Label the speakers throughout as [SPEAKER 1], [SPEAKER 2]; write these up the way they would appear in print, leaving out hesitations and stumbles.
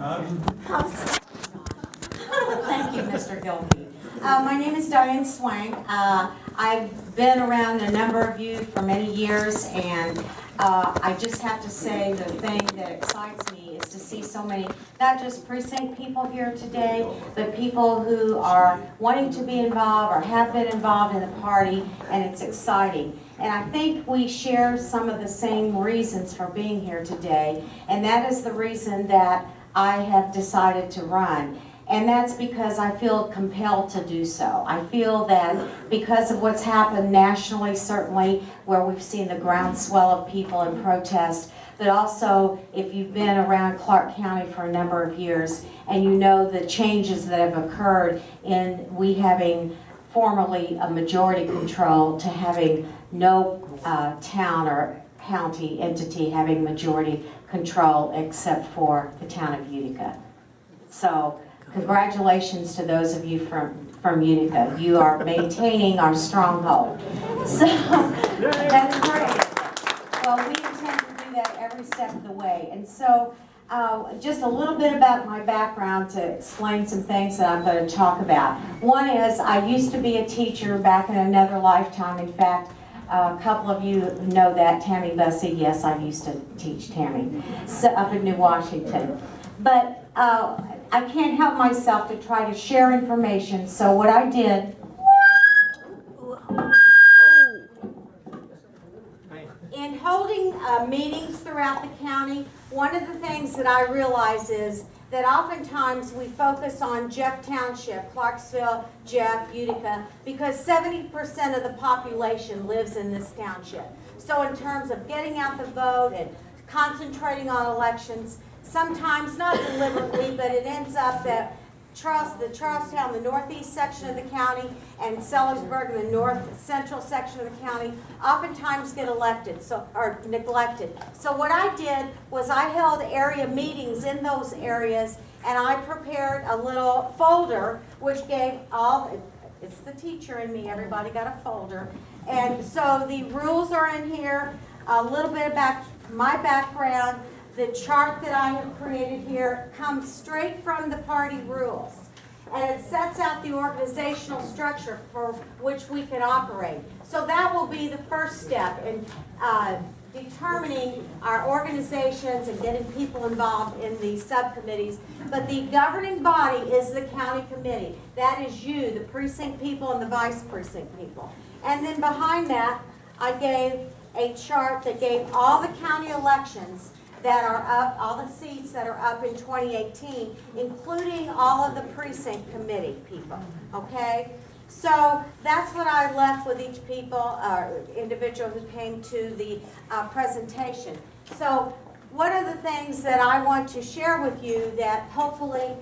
[SPEAKER 1] Thank you, Mr. Gilkey. My name is Diane Swank. I've been around a number of you for many years, and I just have to say the thing that excites me is to see so many, not just precinct people here today, but people who are wanting to be involved or have been involved in the party, and it's exciting. And I think we share some of the same reasons for being here today, and that is the reason that I have decided to run. And that's because I feel compelled to do so. I feel that because of what's happened nationally, certainly, where we've seen the groundswell of people in protest, but also if you've been around Clark County for a number of years and you know the changes that have occurred in we having formerly a majority control to having no town or county entity having majority control except for the town of Utica. So congratulations to those of you from Utica. You are maintaining our stronghold. So that's great. Well, we intend to do that every step of the way. And so just a little bit about my background to explain some things that I'm going to talk about. One is I used to be a teacher back in another lifetime. In fact, a couple of you know that, Tammy Bussey. Yes, I used to teach Tammy up in New Washington. But I can't help myself to try to share information. So what I did, in holding meetings throughout the county, one of the things that I realize is that oftentimes we focus on Jeff Township, Clarksville, Jeff, Utica, because 70% of the population lives in this township. So in terms of getting out the vote and concentrating on elections, sometimes not deliberately, but it ends up that Charlestown, the northeast section of the county, and Sellersburg, the north central section of the county, oftentimes get elected, or neglected. So what I did was I held area meetings in those areas, and I prepared a little folder which gave it's the teacher in me, everybody got a folder. And so the rules are in here, a little bit about my background. The chart that I have created here comes straight from the party rules, and it sets out the organizational structure for which we can operate. So that will be the first step in determining our organizations and getting people involved in the subcommittees. But the governing body is the county committee. That is you, the precinct people and the vice precinct people. And then behind that, I gave a chart that gave all the county elections that are up, all the seats that are up in 2018, including all of the precinct committee people, okay? So that's what I left with each individual who came to the presentation. So one of the things that I want to share with you that hopefully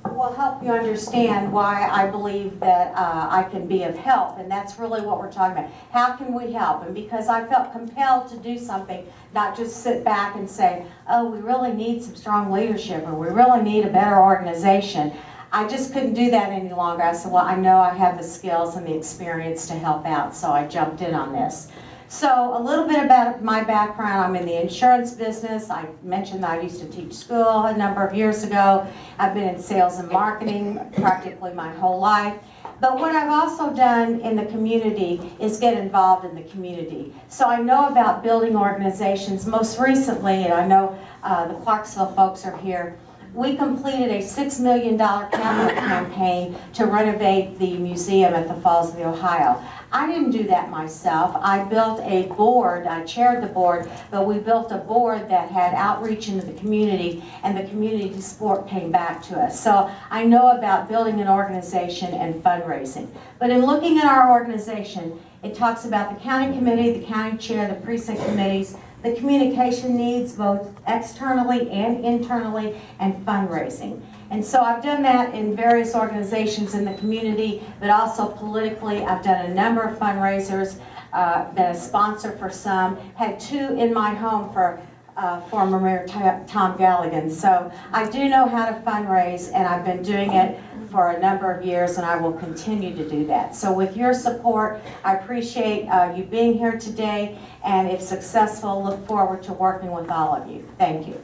[SPEAKER 1] will help you understand why I believe that I can be of help, and that's really what we're talking about. How can we help? And because I felt compelled to do something, not just sit back and say, oh, we really need some strong leadership, or we really need a better organization. I just couldn't do that any longer. I said, well, I know I have the skills and the experience to help out, so I jumped in on this. So a little bit about my background. I'm in the insurance business. I mentioned that I used to teach school a number of years ago. I've been in sales and marketing practically my whole life. But what I've also done in the community is get involved in the community. So I know about building organizations. Most recently, and I know the Clarksville folks are here, we completed a $6 million capital campaign to renovate the museum at the Falls of the Ohio. I didn't do that myself. I built a board, I chaired the board, but we built a board that had outreach into the community, and the community support came back to us. So I know about building an organization and fundraising. But in looking at our organization, it talks about the county committee, the county chair, the precinct committees, the communication needs both externally and internally, and fundraising. And so I've done that in various organizations in the community, but also politically. I've done a number of fundraisers, been a sponsor for some, had 2 in my home for former Mayor Tom Galligan. So I do know how to fundraise, and I've been doing it for a number of years, and I will continue to do that. So with your support, I appreciate you being here today, and if successful, look forward to working with all of you. Thank you.